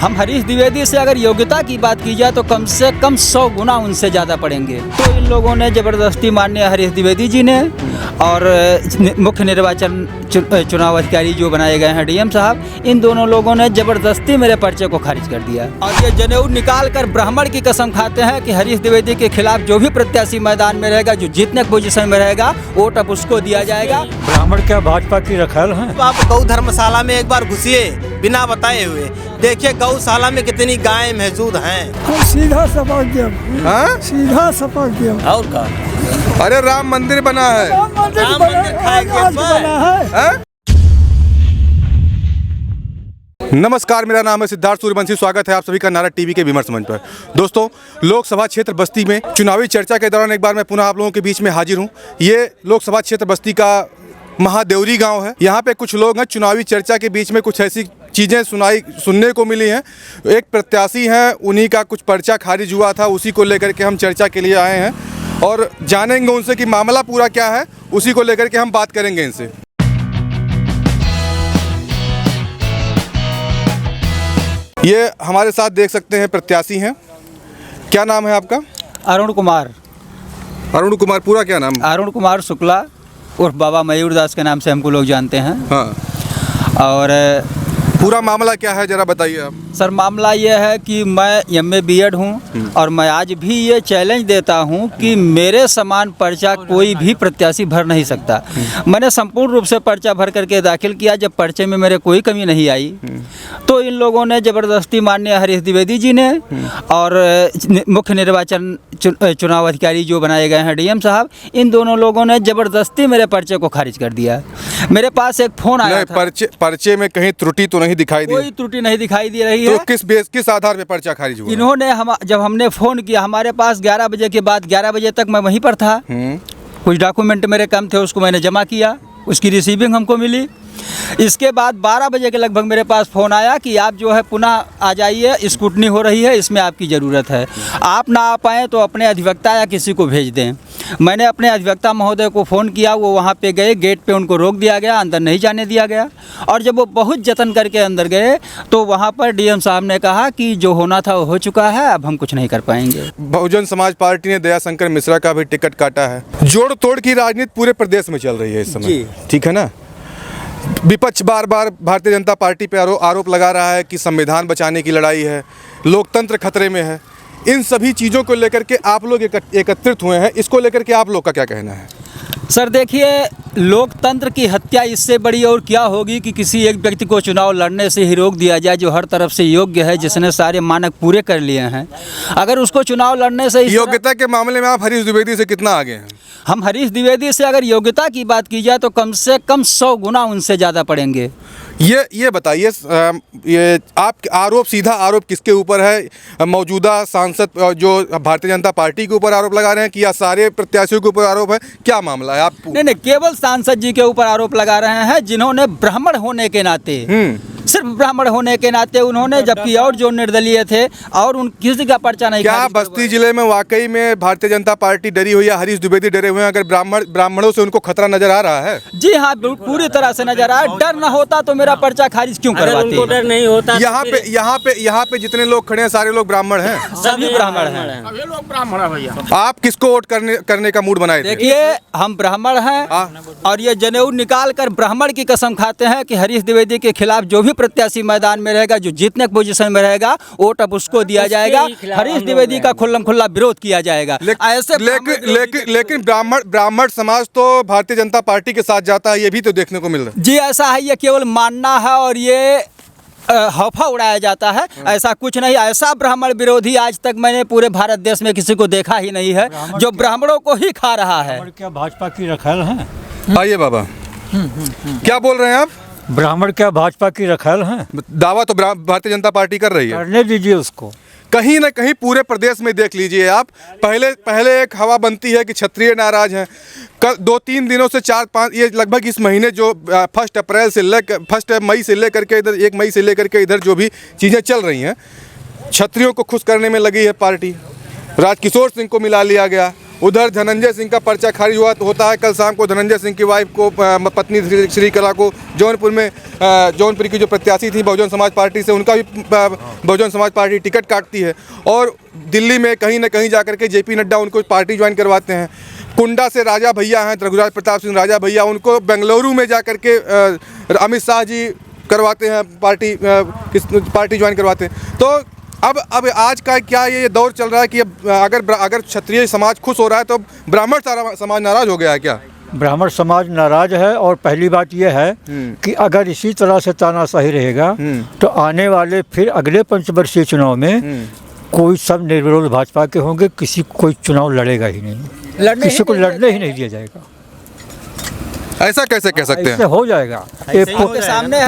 हम हरीश द्विवेदी से अगर योग्यता की बात की जाए तो कम से कम 100 गुना उनसे ज़्यादा पड़ेंगे। तो इन लोगों ने ज़बरदस्ती माननीय हरीश द्विवेदी जी ने और मुख्य निर्वाचन चुनाव अधिकारी जो बनाए गए हैं डीएम साहब, इन दोनों लोगों ने ज़बरदस्ती मेरे पर्चे को खारिज कर दिया और ये जनेऊ निकाल कर ब्राह्मण की कसम खाते हैं कि हरीश द्विवेदी के खिलाफ जो भी प्रत्याशी मैदान में रहेगा, जो जीतने की पोजीशन में रहेगा, वोट अब उसको दिया जाएगा। ब्राह्मण क्या भाजपा की रखैल हैं? तो आप गौ धर्मशाला में एक बार घुसिए बिना बताए हुए, देखिए गौशाला में कितनी गायें मौजूद हैं। सीधा सबक दिया, सीधा सबक दिया। और का अरे राम मंदिर बना है, राम मंदिर खाएंगे। नमस्कार, मेरा नाम है सिद्धार्थ सूर्यवंशी। स्वागत है आप सभी का नारा टीवी के विमर्श मंच पर। दोस्तों, लोकसभा क्षेत्र बस्ती में चुनावी चर्चा के दौरान एक बार मैं पुनः आप लोगों के बीच में हाजिर हूं। ये लोकसभा क्षेत्र बस्ती का महादेवरी गांव है। यहाँ पे कुछ लोग हैं, चुनावी चर्चा के बीच में कुछ ऐसी चीज़ें सुनने को मिली हैं। एक प्रत्याशी हैं, उन्हीं का कुछ पर्चा खारिज हुआ था, उसी को लेकर के हम चर्चा के लिए आए हैं और जानेंगे उनसे कि मामला पूरा क्या है। उसी को लेकर के हम बात करेंगे इनसे। ये हमारे साथ देख सकते हैं प्रत्याशी हैं। क्या नाम है आपका? अरुण कुमार। अरुण कुमार, पूरा क्या नाम? अरुण कुमार शुक्ला उर्फ बाबा मयूर दास के नाम से हमको लोग जानते हैं। हाँ, और पूरा मामला क्या है जरा बताइए आप। सर, मामला ये है कि मैं एमए बीएड हूँ और मैं आज भी ये चैलेंज देता हूँ कि मेरे समान पर्चा कोई भी प्रत्याशी भर नहीं सकता। मैंने संपूर्ण रूप से पर्चा भर करके दाखिल किया। जब पर्चे में मेरे कोई कमी नहीं आई तो इन लोगों ने ज़बरदस्ती माननीय हरीश द्विवेदी जी ने और मुख्य निर्वाचन चुनाव अधिकारी जो बनाए गए हैं डीएम साहब, इन दोनों लोगों ने ज़बरदस्ती मेरे पर्चे को खारिज कर दिया। मेरे पास एक फ़ोन आया था। पर्चे में कहीं त्रुटि तो नहीं दिखाई दी? कोई त्रुटि नहीं दिखाई दे रही तो है। किस आधार पे पर्चा खारिज हुआ? इन्होंने जब हमने फ़ोन किया, हमारे पास 11 बजे के बाद 11 बजे तक मैं वहीं पर था। कुछ डॉक्यूमेंट मेरे कम थे, उसको मैंने जमा किया, उसकी रिसीविंग हमको मिली। इसके बाद 12 बजे के लगभग मेरे पास फ़ोन आया कि आप जो है पुनः आ जाइए, स्क्रूटनी हो रही है, इसमें आपकी ज़रूरत है। आप ना आ पाएँ तो अपने अधिवक्ता या किसी को भेज दें। मैंने अपने अधिवक्ता महोदय को फ़ोन किया, वो वहाँ पे गए, गेट पे उनको रोक दिया गया, अंदर नहीं जाने दिया गया। और जब वो बहुत जतन करके अंदर गए तो वहाँ पर डीएम साहब ने कहा कि जो होना था वो हो चुका है, अब हम कुछ नहीं कर पाएंगे। बहुजन समाज पार्टी ने दयाशंकर मिश्रा का भी टिकट काटा है। जोड़ तोड़ की राजनीति पूरे प्रदेश में चल रही है इस समय, ठीक है ना? विपक्ष बार बार भारतीय जनता पार्टी पे आरोप लगा रहा है कि संविधान बचाने की लड़ाई है, लोकतंत्र खतरे में है। इन सभी चीज़ों को लेकर के आप लोग एकत्रित हुए हैं, इसको लेकर के आप लोग का क्या कहना है? सर देखिए, लोकतंत्र की हत्या इससे बड़ी और क्या होगी कि किसी एक व्यक्ति को चुनाव लड़ने से ही रोक दिया जाए जो हर तरफ से योग्य है, जिसने सारे मानक पूरे कर लिए हैं। अगर उसको चुनाव लड़ने से योग्यता के मामले में आप हरीश द्विवेदी से कितना आगे हैं? हम हरीश द्विवेदी से अगर योग्यता की बात की जाए तो कम से कम 100 गुना उनसे ज़्यादा पड़ेंगे। ये बताइए, ये आप सीधा आरोप किसके ऊपर है? मौजूदा सांसद जो भारतीय जनता पार्टी के ऊपर आरोप लगा रहे हैं कि या सारे प्रत्याशियों के ऊपर आरोप है? क्या मामला है? आप नहीं, केवल सांसद जी के ऊपर आरोप लगा रहे हैं, जिन्होंने ब्राह्मण होने के नाते, सिर्फ ब्राह्मण होने के नाते उन्होंने, जबकि और जो निर्दलीय थे और उन किसी का पर्चा नहीं। क्या बस्ती जिले में वाकई में भारतीय जनता पार्टी डरी हुई है, हरीश द्विवेदी डरे हुए हैं? अगर ब्राह्मणों से उनको खतरा नजर आ रहा है? जी हाँ, पूरी तरह से नजर आ रहा है। डर न होता तो मेरा पर्चा खारिज क्यों करवाते? उनको डर नहीं होता। यहाँ पे जितने लोग खड़े हैं सारे लोग ब्राह्मण हैं, सभी ब्राह्मण हैं। सभी लोग ब्राह्मण हैं भैया। आप किसको वोट करने का मूड बनाए थे? देखिए, हम ब्राह्मण हैं और ये जनेऊ निकाल कर ब्राह्मण की कसम खाते हैं कि हरीश द्विवेदी के खिलाफ जो भी प्रत्याशी मैदान में रहेगा, जो जीतने की पोजीशन में रहेगा, वोट अब उसको दिया जाएगा। हरीश द्विवेदी का खुल्लम खुल्ला विरोध किया जाएगा। लेकिन ब्राह्मण समाज तो भारतीय जनता पार्टी के साथ जाता है, ये भी तो देखने को मिल रहा है। जी ऐसा है, ये केवल मानना है और ये हौफा उड़ाया जाता है, ऐसा कुछ नहीं। ऐसा ब्राह्मण विरोधी आज तक मैंने पूरे भारत देश में किसी को देखा ही नहीं है जो ब्राह्मणों को ही खा रहा है। क्या भाजपा की रखैल हैं? आइए बाबा, क्या बोल रहे हैं आप? ब्राह्मण क्या भाजपा की रखैल हैं? दावा तो भारतीय जनता पार्टी कर रही है। करने दीजिए उसको। कहीं ना कहीं पूरे प्रदेश में देख लीजिए आप, पहले एक हवा बनती है कि क्षत्रिय नाराज हैं। कल 2-3 दिनों से 4-5, ये लगभग इस महीने जो 1 मई से लेकर के इधर 1 मई से लेकर के इधर जो भी चीज़ें चल रही हैं, क्षत्रियों को खुश करने में लगी है पार्टी। राजकिशोर सिंह को मिला लिया गया, उधर धनंजय सिंह का पर्चा खारिज होता है। कल शाम को धनंजय सिंह की वाइफ को पत्नी श्रीकला को जौनपुर में जौनपुर की जो प्रत्याशी थी बहुजन समाज पार्टी से, उनका भी बहुजन समाज पार्टी टिकट काटती है और दिल्ली में कहीं ना कहीं जाकर के जेपी नड्डा उनको पार्टी ज्वाइन करवाते हैं। कुंडा से राजा भैया हैं, रघुराज प्रताप सिंह राजा भैया, उनको बेंगलुरु में जाकर के अमित शाह जी करवाते हैं पार्टी ज्वाइन करवाते हैं। तो अब आज का क्या ये दौर चल रहा है कि अगर क्षत्रिय समाज खुश हो रहा है तो ब्राह्मण समाज नाराज हो गया है क्या? ब्राह्मण समाज नाराज है। और पहली बात यह है कि अगर इसी तरह से तानाशाही रहेगा तो आने वाले फिर अगले पंचवर्षीय चुनाव में कोई सब निर्विरोध भाजपा के होंगे, कोई चुनाव लड़ेगा ही नहीं, किसी को लड़ने ही नहीं दिया जाएगा। ऐसा कैसे कह सकते हैं? हो जाएगा। सामने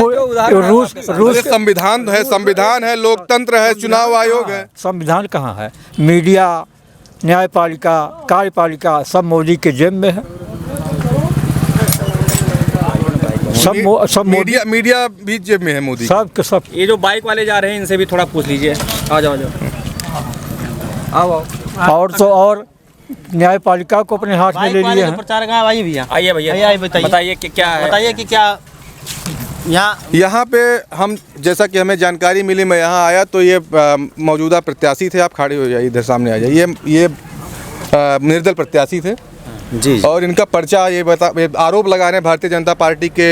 रूस संविधान है, लोकतंत्र है, चुनाव आयोग है। संविधान कहाँ है? मीडिया, न्यायपालिका, कार्यपालिका सब मोदी के जेब में है। सब मीडिया भी जेब में है मोदी सब के सब। ये जो बाइक वाले जा रहे हैं इनसे भी थोड़ा पूछ लीजिए। आ जाओ और तो और न्यायपालिका को अपने हाथ में ले लिए हैं। प्रचार कहाँ आइए भैया, आइए भैया, आइए बताइए कि क्या है, बताइए कि क्या यहाँ पे हम, जैसा कि हमें जानकारी मिली, मैं यहाँ आया तो ये मौजूदा प्रत्याशी थे। आप खड़े हो जाइए, इधर सामने आ जाइए। ये निर्दल प्रत्याशी थे जी, और इनका पर्चा ये आरोप लगा रहे हैं भारतीय जनता पार्टी के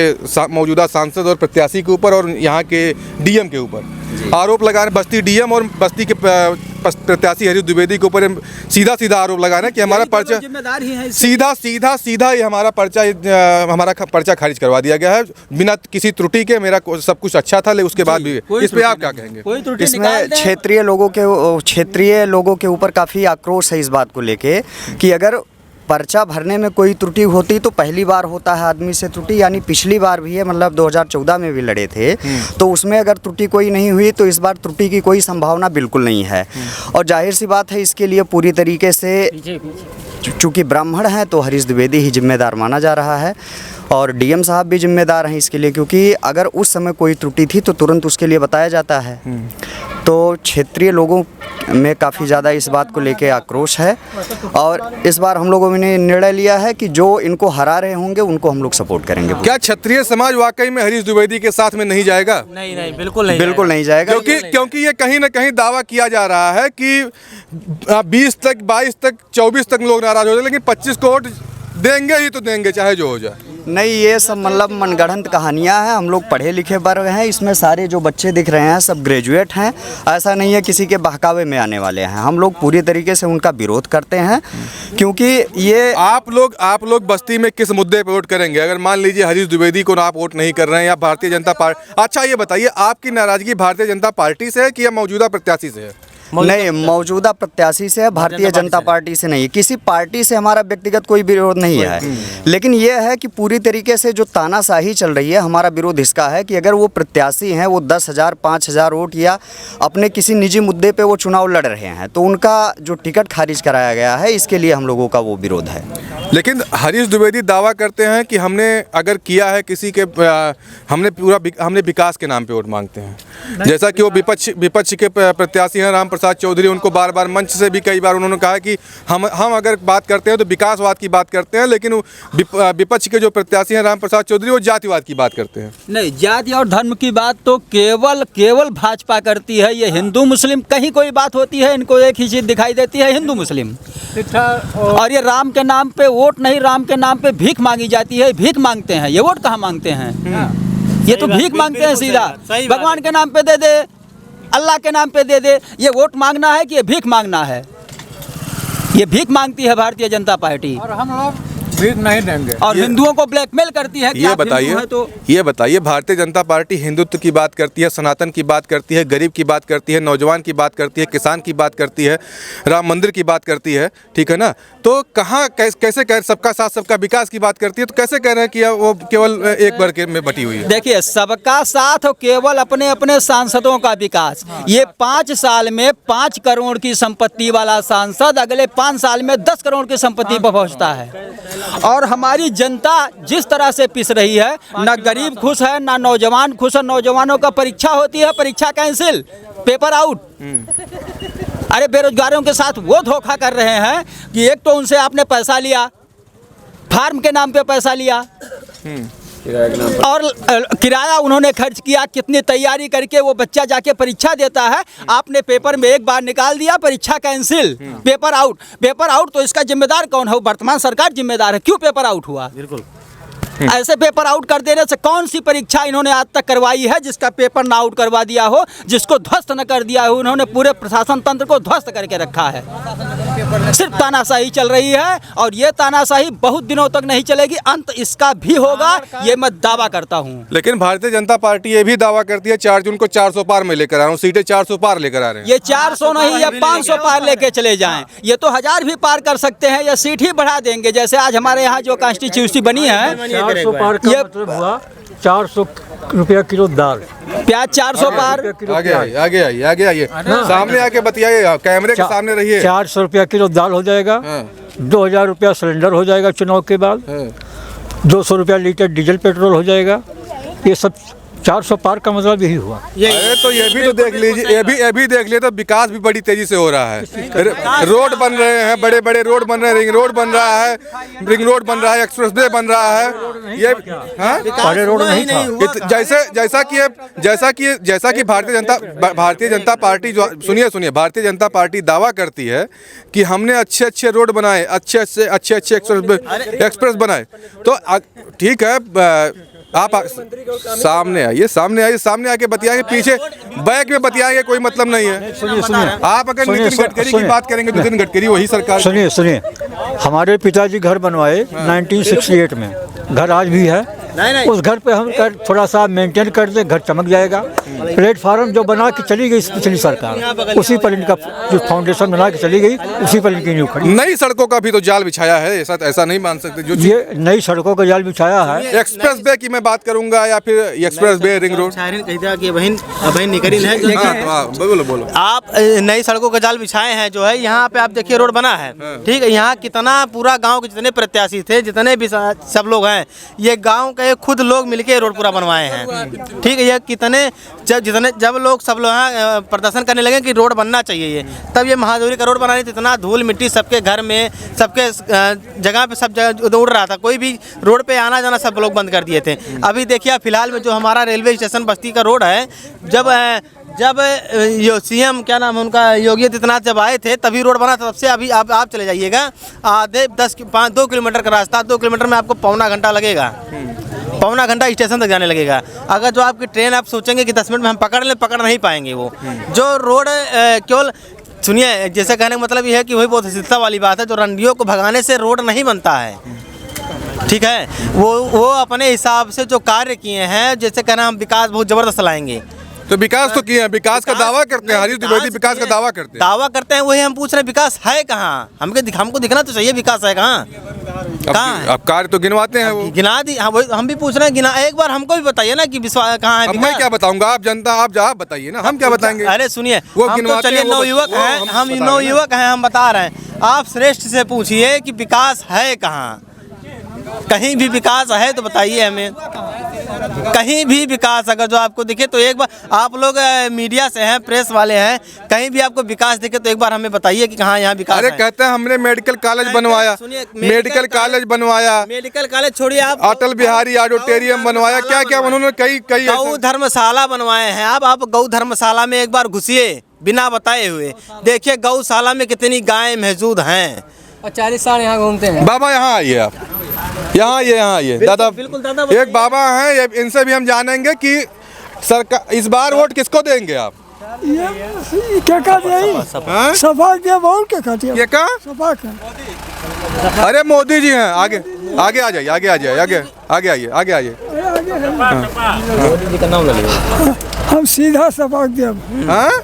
मौजूदा सांसद और प्रत्याशी के ऊपर और यहाँ के डीएम के ऊपर आरोप लगा रहे हैं। बस्ती डीएम और बस्ती के प्रत्याशी हरीश द्विवेदी के ऊपर सीधा आरोप लगा रहे हैं कि हमारा पर्चा सीधा ये हमारा पर्चा खारिज करवा दिया गया है बिना किसी त्रुटि के। मेरा सब कुछ अच्छा था, लेकिन उसके बाद भी इस पे आप क्या कहेंगे? इसमें क्षेत्रीय लोगों के ऊपर काफ़ी आक्रोश है इस बात को लेके कि अगर पर्चा भरने में कोई त्रुटि होती तो पहली बार होता है आदमी से त्रुटि, यानी पिछली बार भी है, मतलब 2014 में भी लड़े थे तो उसमें अगर त्रुटि कोई नहीं हुई तो इस बार त्रुटि की कोई संभावना बिल्कुल नहीं है। और जाहिर सी बात है इसके लिए पूरी तरीके से चूँकि ब्राह्मण हैं तो हरीश द्विवेदी ही जिम्मेदार माना जा रहा है और डीएम साहब भी जिम्मेदार हैं इसके लिए, क्योंकि अगर उस समय कोई त्रुटि थी तो तुरंत उसके लिए बताया जाता है। तो क्षेत्रीय लोगों में काफ़ी ज़्यादा इस बात को लेके आक्रोश है और इस बार हम लोगों ने निर्णय लिया है कि जो इनको हरा रहे होंगे उनको हम लोग सपोर्ट करेंगे। क्या क्षत्रिय समाज वाकई में हरीश द्विवेदी के साथ में नहीं जाएगा? नहीं, बिल्कुल नहीं जाएगा। क्योंकि ये कहीं ना कहीं दावा किया जा रहा है कि 20 तक 22 तक 24 तक लोग नाराज हो जाए, लेकिन 25 को वोट देंगे ही तो देंगे चाहे जो हो जाए। नहीं, ये सब मतलब मनगढ़ंत कहानियाँ हैं। हम लोग पढ़े लिखे वर्ग हैं, इसमें सारे जो बच्चे दिख रहे हैं सब ग्रेजुएट हैं। ऐसा नहीं है किसी के बहकावे में आने वाले हैं। हम लोग पूरी तरीके से उनका विरोध करते हैं क्योंकि ये आप लोग बस्ती में किस मुद्दे पर वोट करेंगे? अगर मान लीजिए हरीश द्विवेदी को आप वोट नहीं कर रहे हैं या भारतीय जनता पार्टी, अच्छा ये बताइए आपकी नाराजगी भारतीय जनता पार्टी से है कि या मौजूदा प्रत्याशी से है? नहीं, मौजूदा प्रत्याशी से है, भारतीय जनता पार्टी से नहीं। किसी पार्टी से हमारा व्यक्तिगत कोई विरोध नहीं है, लेकिन यह है कि पूरी तरीके से जो तानाशाही चल रही है, हमारा विरोध इसका है कि अगर वो प्रत्याशी हैं, वो 10,000 5,000 वोट या अपने किसी निजी मुद्दे पे वो चुनाव लड़ रहे हैं तो उनका जो टिकट खारिज कराया गया है, इसके लिए हम लोगों का वो विरोध है। लेकिन हरीश द्विवेदी दावा करते हैं कि हमने अगर किया है किसी के हमने विकास के नाम पे वोट मांगते हैं, जैसा कि वो विपक्ष के प्रत्याशी हैं राम प्रसाद चौधरी। उनको बार बार मंच से भी कई बार उन्होंने कहा कि हम अगर बात करते हैं तो विकासवाद की बात करते हैं, लेकिन विपक्ष के जो प्रत्याशी हैं राम प्रसाद चौधरी वो जातिवाद की बात करते हैं। नहीं, जाति और धर्म की बात तो केवल भाजपा करती है। ये हिंदू मुस्लिम कहीं कोई बात होती है इनको एक ही चीज़ दिखाई देती है, हिंदू मुस्लिम। और ये राम के नाम पे वोट नहीं, राम के नाम पे भीख मांगी जाती है। भीख मांगते हैं, ये वोट कहाँ मांगते हैं? ये तो भीख मांगते हैं सीधा। भगवान के नाम पे दे दे, अल्लाह के नाम पे दे दे। ये वोट मांगना है कि ये भीख मांगना है? ये भीख मांगती है भारतीय जनता पार्टी और हम लोग भीख नहीं देंगे और हिंदुओं को ब्लैकमेल करती है कि ये बताइए भारतीय जनता पार्टी हिंदुत्व की बात करती है, सनातन की बात करती है, गरीब की बात करती है, नौजवान की बात करती है, किसान की बात करती है, राम मंदिर की बात करती है, ठीक है ना? तो कहाँ कैसे कह सबका साथ सबका विकास की बात करती है, तो कैसे कह रहे हैं कि वो केवल एक वर्ग में बटी हुई है? देखिए, सबका साथ और केवल अपने अपने सांसदों का विकास। ये 5 साल में 5 करोड़ की संपत्ति वाला सांसद अगले 5 साल में 10 करोड़ की संपत्ति पर पहुँचता है। और हमारी जनता जिस तरह से पिस रही है, ना गरीब खुश है, ना नौजवान खुश है। नौजवानों का परीक्षा होती है, परीक्षा कैंसिल, पेपर आउट। अरे बेरोजगारों के साथ वो धोखा कर रहे हैं कि एक तो उनसे आपने पैसा लिया, फार्म के नाम पे पैसा लिया, और किराया उन्होंने खर्च किया, कितनी तैयारी करके वो बच्चा जाके परीक्षा देता है। आपने पेपर में एक बार निकाल दिया, परीक्षा cancel, paper out. Paper out तो इसका जिम्मेदार कौन है? वर्तमान सरकार जिम्मेदार है। क्यों पेपर आउट हुआ? बिल्कुल ऐसे पेपर आउट कर देने से कौन सी परीक्षा इन्होंने आज तक करवाई है जिसका पेपर ना आउट करवा दिया हो, जिसको ध्वस्त न कर दिया हो? उन्होंने पूरे प्रशासन तंत्र को ध्वस्त करके रखा है। सिर्फ तानाशाही चल रही है और ये तानाशाही बहुत दिनों तक नहीं चलेगी, अंत इसका भी होगा, ये मैं दावा करता हूँ। लेकिन भारतीय जनता पार्टी ये भी दावा करती है 4 जून को 400 पार में लेकर आ रहा हूँ, सीटें 400 पार लेकर आ रहे हैं। ये 400 नहीं, ये 500 पार लेके चले जाएं। ये तो 1000 भी पार कर सकते हैं, या सीट ही बढ़ा देंगे। जैसे आज हमारे यहाँ जो कॉन्स्टिट्यूंसी बनी है, 400 पार का ये मतलब हुआ 400 रुपया किलो दाल, प्याज 400 पार। आगे आइए सामने आके बताइए, कैमरे के सामने रहिए। 400 रुपया किलो दाल हो जाएगा, 2000 रुपया सिलेंडर हो जाएगा चुनाव के बाद, 200 रुपया लीटर डीजल पेट्रोल हो जाएगा। ये सब 400 पार का मतलब यही हुआ। अरे तो ये भी तो देख लीजिए, ये भी देख लिए तो विकास भी बड़ी तेजी से हो रहा है। रोड बन रहे हैं, बड़े बड़े रोड बन रहे हैं, रिंग रोड बन रहा है, एक्सप्रेस वे बन रहा है। ये पहले रोड नहीं था। जैसा कि भारतीय जनता पार्टी जो सुनिए भारतीय जनता पार्टी दावा करती है कि हमने अच्छे रोड बनाए, अच्छे एक्सप्रेस बनाए। तो ठीक है, आप सामने आके बताएंगे, पीछे बैक में बताएंगे, कोई मतलब नहीं है। सुनिए आप अगर नितिन गडकरी की बात करेंगे तो नितिन गडकरी वही सरकार। सुनिए हमारे पिताजी घर बनवाए 1968 में, घर आज भी है। उस घर पे हम थोड़ा सा मेंटेन कर दे, घर चमक जाएगा। प्लेटफार्म जो बना के चली गई पिछली सरकार, उसी पर इनका जो फाउंडेशन बना के चली गई, उसी पर इनकी नींव खड़ी। नई सड़कों का भी तो जाल बिछाया है, ऐसा नहीं मान सकते। जो ये नई सड़कों का जाल बिछाया है। एक्सप्रेस वे की मैं बात करूंगा, या फिर एक्सप्रेस वे, रिंग रोड। बोलो। आप नई सड़कों का जाल बिछाए हैं, जो है यहाँ पे आप देखिए रोड बना है, ठीक है। यहाँ कितना पूरा गांव के जितने प्रत्याशी थे, जितने भी सब लोग हैं, ये गांव के खुद लोग मिलके रोड पूरा बनवाए हैं, ठीक है। ये कितने जब लोग सब लोग यहाँ प्रदर्शन करने लगे कि रोड बनना चाहिए ये, तब ये महादूरी का रोड बनाने, इतना धूल मिट्टी सबके घर में, सबके जगह पे सब जगह उड़ रहा था। कोई भी रोड पे आना जाना सब लोग बंद कर दिए थे। अभी देखिए फिलहाल में जो हमारा रेलवे स्टेशन बस्ती का रोड है, जब सीएम क्या नाम है उनका, योगी आदित्यनाथ जब आए थे तभी रोड बना था। तब से अभी आप चले जाइएगा, आधे 2 किलोमीटर का रास्ता, 2 किलोमीटर में आपको पौना घंटा लगेगा, पौना घंटा स्टेशन तक जाने लगेगा। अगर जो आपकी ट्रेन आप सोचेंगे कि 10 मिनट में हम पकड़ नहीं पाएंगे। वो जो रोड केवल सुनिए, जैसे कहने का मतलब ये है कि वही बहुत हसीनता वाली बात है, जो रंडियों को भगाने से रोड नहीं बनता है, ठीक है। वो अपने हिसाब से जो कार्य किए हैं, जैसे कहना हम विकास बहुत ज़बरदस्त लाएंगे, तो विकास तो किए हैं, विकास का दावा करते हैं, हरीश द्विवेदी विकास का दावा करते हैं, वही हम पूछ रहे हैं विकास है कहाँ? हमको दिखना तो चाहिए विकास है कहाँ है? आप कार्य तो गिनवाते हैं, वो गिना दी। हम भी पूछ रहे हैं, एक बार हमको भी बताइए ना कि विश्वास कहाँ है। मैं क्या बताऊंगा, आप जनता आप बताइए ना, हम क्या बताएंगे। अरे सुनिए, हम तो चलिए नवयुवक हैं, हम नवयुवक हैं, हम बता रहे हैं। आप श्रेष्ठ से पूछिए कि विकास है कहाँ, कहीं भी विकास है तो बताइए हमें, कहीं भी विकास अगर जो आपको दिखे तो एक बार, आप लोग मीडिया से हैं, प्रेस वाले हैं, कहीं भी आपको विकास दिखे तो एक बार हमें बताइए कि कहाँ यहाँ विकास है। कहते हैं हमने मेडिकल कॉलेज बनवाया, मेडिकल कॉलेज छोड़िए, आप अटल बिहारी ऑडिटोरियम बनवाया, क्या उन्होंने कई गौ धर्मशाला बनवाए हैं। आप गौ धर्मशाला में एक बार घुसिए बिना बताए हुए, देखिए गौशाला में कितनी गाय मौजूद हैं। 40 साल यहाँ घूमते हैं। बाबा यहाँ आइए, आप यहाँ आइए दादा, बिल्कुल दादा, एक बाबा हैं, इनसे भी हम जानेंगे कि सरकार इस बार वोट किसको देंगे आप। ये क्या कहते हैं, सपा के बोल के कहते हैं, ये क्या सपा का। अरे मोदी जी हैं, आगे आ जाइए, आगे आइए। मोदी जी का नाम ले, हम सीधा सपक देव,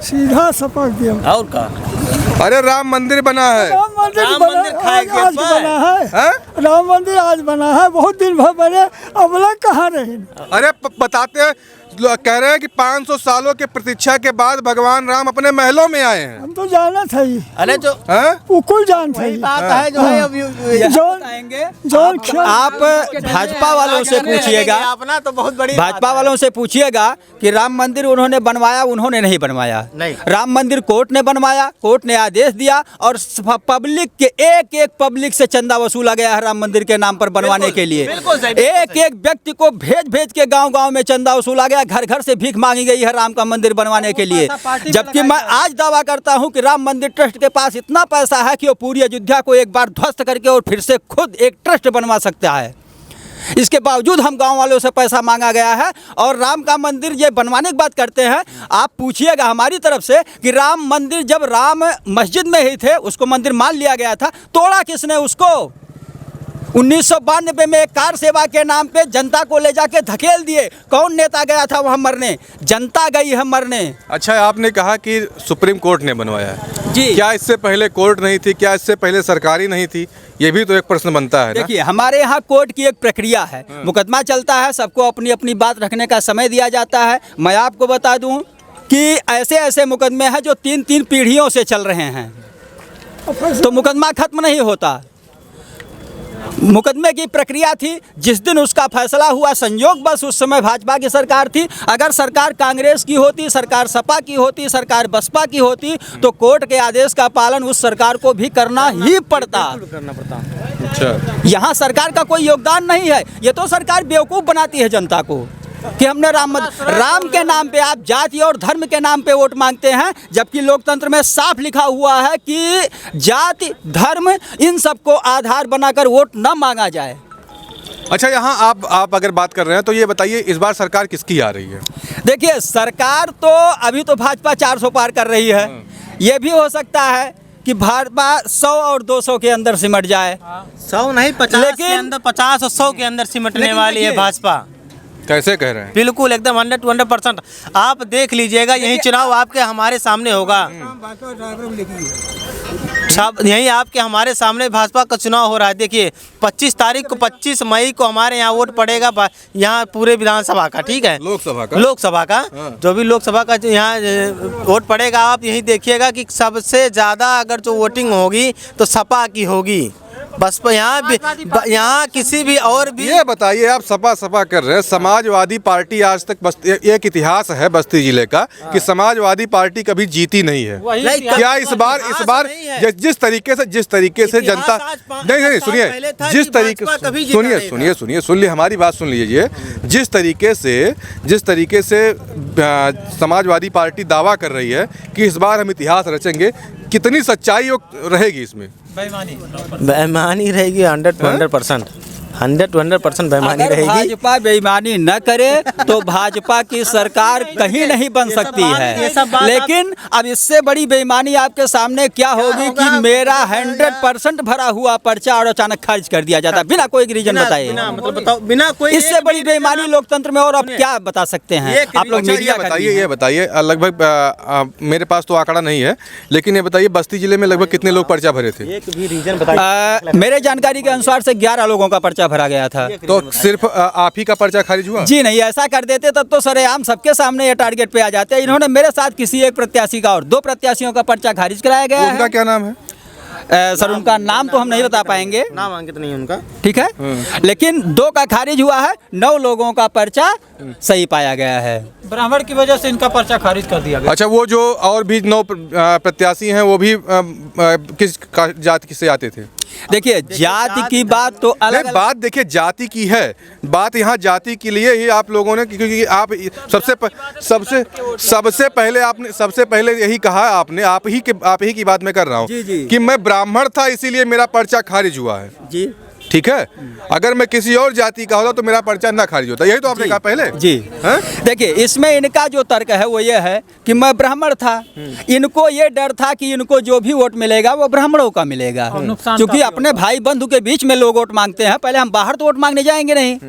सीधा सपक देव। और का अरे राम मंदिर बना है, राम मंदिर आज बना है, राम मंदिर आज बना है, बहुत दिन भर बने, अब लोग कहाँ रहे। अरे बताते हैं कह रहे हैं कि 500 सालों के प्रतीक्षा के बाद भगवान राम अपने महलों में आए हैं। हम तो जाना था ही, अरे जो हैं? वो कुल जान था ही। बात है जो है अब जो आप भाजपा वालों से पूछिएगा, अपना तो बहुत बड़ी भाजपा वालों से पूछिएगा कि राम मंदिर उन्होंने बनवाया, उन्होंने नहीं बनवाया। नहीं। राम मंदिर कोर्ट ने बनवाया, कोर्ट ने आदेश दिया और पब्लिक के एक पब्लिक से चंदा वसूला गया है राम मंदिर के नाम पर बनवाने के लिए। एक व्यक्ति को भेज के गांव-गांव में चंदा वसूला गया, घर घर से भीख मांगी गई है राम का मंदिर बनवाने के लिए। जबकि मैं आज दावा करता हूं कि राम मंदिर ट्रस्ट के पास इतना पैसा है कि वो पूरी अयोध्या को एक बार ध्वस्त करके और फिर से खुद एक ट्रस्ट बनवा सकता है। इसके बावजूद हम गांव वालों से पैसा मांगा गया है और राम का मंदिर ये बनवाने की बात करते हैं। आप पूछिएगा हमारी तरफ से कि राम मंदिर जब राम मस्जिद में ही थे, उसको मंदिर मान लिया गया था, तोड़ा किसने उसको? 1992 में एक कार सेवा के नाम पे जनता को ले जाके धकेल दिए। कौन नेता गया था वहाँ मरने? जनता गई है मरने। अच्छा, आपने कहा कि सुप्रीम कोर्ट ने बनवाया है जी। क्या इससे पहले कोर्ट नहीं थी? क्या इससे पहले सरकारी नहीं थी? ये भी तो एक प्रश्न बनता है ना। देखिए, हमारे यहाँ कोर्ट की एक प्रक्रिया है, मुकदमा चलता है, सबको अपनी अपनी बात रखने का समय दिया जाता है। मैं आपको बता दूं कि ऐसे ऐसे मुकदमे हैं जो 3-3 पीढ़ियों से चल रहे हैं, तो मुकदमा खत्म नहीं होता। मुकदमे की प्रक्रिया थी, जिस दिन उसका फैसला हुआ, संयोग बस उस समय भाजपा की सरकार थी। अगर सरकार कांग्रेस की होती, सरकार सपा की होती, सरकार बसपा की होती, तो कोर्ट के आदेश का पालन उस सरकार को भी करना ही पड़ता। अच्छा, यहाँ सरकार का कोई योगदान नहीं है। ये तो सरकार बेवकूफ़ बनाती है जनता को कि हमने राम के नाम पे, आप जाति और धर्म के नाम पे वोट मांगते हैं, जबकि लोकतंत्र में साफ लिखा हुआ है कि जाति धर्म इन सबको आधार बनाकर वोट न मांगा जाए। अच्छा, यहाँ आप अगर बात कर रहे हैं तो ये बताइए, इस बार सरकार किसकी आ रही है? देखिए, सरकार तो अभी तो भाजपा 400 पार कर रही है। ये भी हो सकता है कि भाजपा 100 और 200 के अंदर सिमट जाए। 100 नहीं, 50 के अंदर, 50 और 100 के अंदर सिमटने वाली है भाजपा। कैसे कह रहे हैं? बिल्कुल एकदम 100% आप देख लीजिएगा, यही चुनाव आपके हमारे सामने होगा। सब यही आपके हमारे सामने भाजपा का चुनाव हो रहा है। देखिए 25 मई को हमारे यहाँ वोट पड़ेगा, यहाँ पूरे विधानसभा का, ठीक है, लोकसभा का जो भी लोकसभा का यहाँ वोट पड़ेगा। आप यही देखिएगा कि सबसे ज़्यादा अगर जो वोटिंग होगी तो सपा की होगी। बस यहाँ किसी भी और भी। ये बताइए, आप सपा कर रहे हैं, समाजवादी पार्टी आज तक एक इतिहास है बस्ती जिले का कि समाजवादी पार्टी कभी जीती नहीं है। क्या इस बार जिस तरीके से जनता नहीं सुनिए, जिस तरीके सुन ली हमारी बात, सुन लीजिए। जिस तरीके से समाजवादी पार्टी दावा कर रही है कि इस बार हम इतिहास रचेंगे, कितनी सच्चाई रहेगी इसमें? बेईमानी रहेगी 100% बेईमानी अगर रहेगी। भाजपा बेईमानी न करे तो भाजपा की सरकार कहीं नहीं बन सकती है। लेकिन अब इससे बड़ी बेईमानी आपके सामने क्या होगी कि मेरा 100% भरा हुआ पर्चा और अचानक खारिज कर दिया जाता बिना कोई रीजन बताए। बिना कोई इससे बड़ी बेईमानी लोकतंत्र में और अब क्या बता सकते हैं आप लोग? मीडिया ये बताइए, लगभग मेरे पास तो आंकड़ा नहीं है, लेकिन ये बताइए बस्ती जिले में लगभग कितने लोग पर्चा भरे थे? एक भी रीजन बताइए। मेरे जानकारी के अनुसार से 11 लोगों का पर्चा भरा गया था। तो सिर्फ आप ही का पर्चा खारिज हुआ? जी नहीं, ऐसा कर देते तब तो सरेआम सबके सामने ये टारगेट पे आ जाते। इन्होंने मेरे साथ किसी एक प्रत्याशी का और 2 प्रत्याशियों का पर्चा खारिज कराया गया है। उनका क्या नाम है? सर, उनका नाम तो हम नहीं बता पाएंगे, नाम अंकित नहीं है उनका, ठीक है, लेकिन 2 का खारिज हुआ है, 9 लोगों का पर्चा सही पाया गया है। ब्राह्मण की वजह से इनका पर्चा खारिज कर दिया गया। अच्छा, वो जो और भी 9 प्रत्याशी हैं वो भी किस जाति से आते थे? देखिए, जाति की बात तो अलग बात देखिए जाति की है, बात यहाँ जाति के लिए ही आप लोगों ने, क्योंकि आप सबसे पहले यही कहा आपने, आप ही की बात मैं कर रहा हूँ कि मैं ब्राह्मण था इसीलिए मेरा पर्चा खारिज हुआ है जी, ठीक है। अगर मैं किसी और जाति का होता तो मेरा पर्चा ना खारिज होता, यही तो आपने कहा पहले जी। देखिए, इसमें इनका जो तर्क है वो ये है कि मैं ब्राह्मण था, इनको ये डर था कि इनको जो भी वोट मिलेगा वो ब्राह्मणों का मिलेगा, क्योंकि अपने भाई बंधु के बीच में लोग वोट मांगते हैं, पहले हम बाहर तो वोट मांगने जाएंगे नहीं।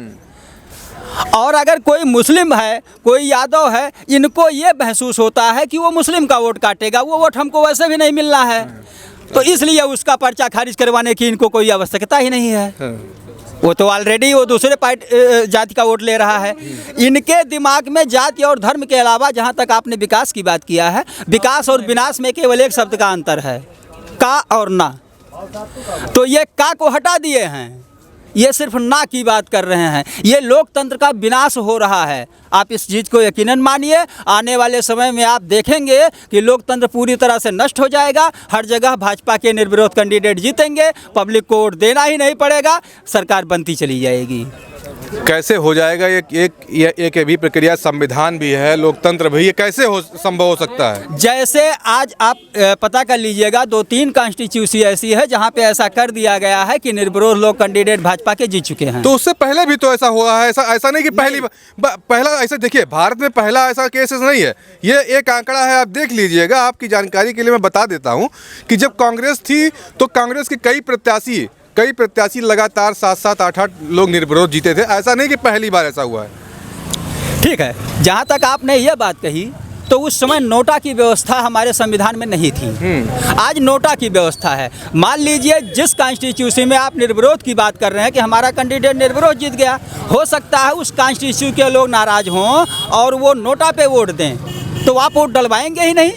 और अगर कोई मुस्लिम है, कोई यादव है, इनको ये महसूस होता है कि वो मुस्लिम का वोट काटेगा, वो वोट हमको वैसे भी नहीं मिलना है, तो इसलिए उसका पर्चा खारिज करवाने की इनको कोई आवश्यकता ही नहीं है। वो तो ऑलरेडी वो दूसरे जाति का वोट ले रहा है। इनके दिमाग में जाति और धर्म के अलावा, जहाँ तक आपने विकास की बात किया है, विकास और विनाश में केवल एक शब्द का अंतर है, का और ना। तो ये का को हटा दिए हैं, ये सिर्फ ना की बात कर रहे हैं। ये लोकतंत्र का विनाश हो रहा है। आप इस चीज़ को यकीनन मानिए, आने वाले समय में आप देखेंगे कि लोकतंत्र पूरी तरह से नष्ट हो जाएगा। हर जगह भाजपा के निर्विरोध कैंडिडेट जीतेंगे, पब्लिक को वोट देना ही नहीं पड़ेगा, सरकार बनती चली जाएगी। कैसे हो जाएगा ये भी प्रक्रिया, संविधान भी है, लोकतंत्र भी, ये कैसे संभव हो सकता है? जैसे आज आप पता कर लीजिएगा, 2-3 कॉन्स्टिट्यूंसी ऐसी है जहां पे ऐसा कर दिया गया है कि निर्विरोध लोग कैंडिडेट भाजपा के जीत चुके हैं। तो उससे पहले भी तो ऐसा हुआ है। ऐसा नहीं कि पहला ऐसा, देखिए भारत में पहला ऐसा केस नहीं है। ये एक आंकड़ा है, आप देख लीजिएगा। आपकी जानकारी के लिए मैं बता देता हूँ कि जब कांग्रेस थी तो कांग्रेस के कई प्रत्याशी लगातार 7-7, 8-8 लोग निर्विरोध जीते थे। ऐसा नहीं कि पहली बार ऐसा हुआ है। ठीक है, जहाँ तक आपने यह बात कही, तो उस समय नोटा की व्यवस्था हमारे संविधान में नहीं थी। आज नोटा की व्यवस्था है। मान लीजिए जिस कॉन्स्टिट्यूंसी में आप निर्विरोध की बात कर रहे हैं कि हमारा कैंडिडेट निर्विरोध जीत गया, हो सकता है उस कॉन्स्टिट्यूंसी के लोग नाराज हों और वो नोटा पे वोट दें, तो आप वोट डलवाएंगे ही नहीं।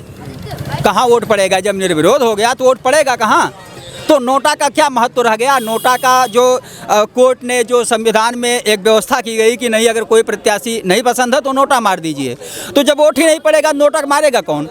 कहाँ वोट पड़ेगा? जब निर्विरोध हो गया तो वोट पड़ेगा कहाँ? तो नोटा का क्या महत्व रह गया? नोटा का जो कोर्ट ने, जो संविधान में एक व्यवस्था की गई कि नहीं, अगर कोई प्रत्याशी नहीं पसंद है तो नोटा मार दीजिए। तो जब वोट ही नहीं पड़ेगा, नोटा मारेगा कौन?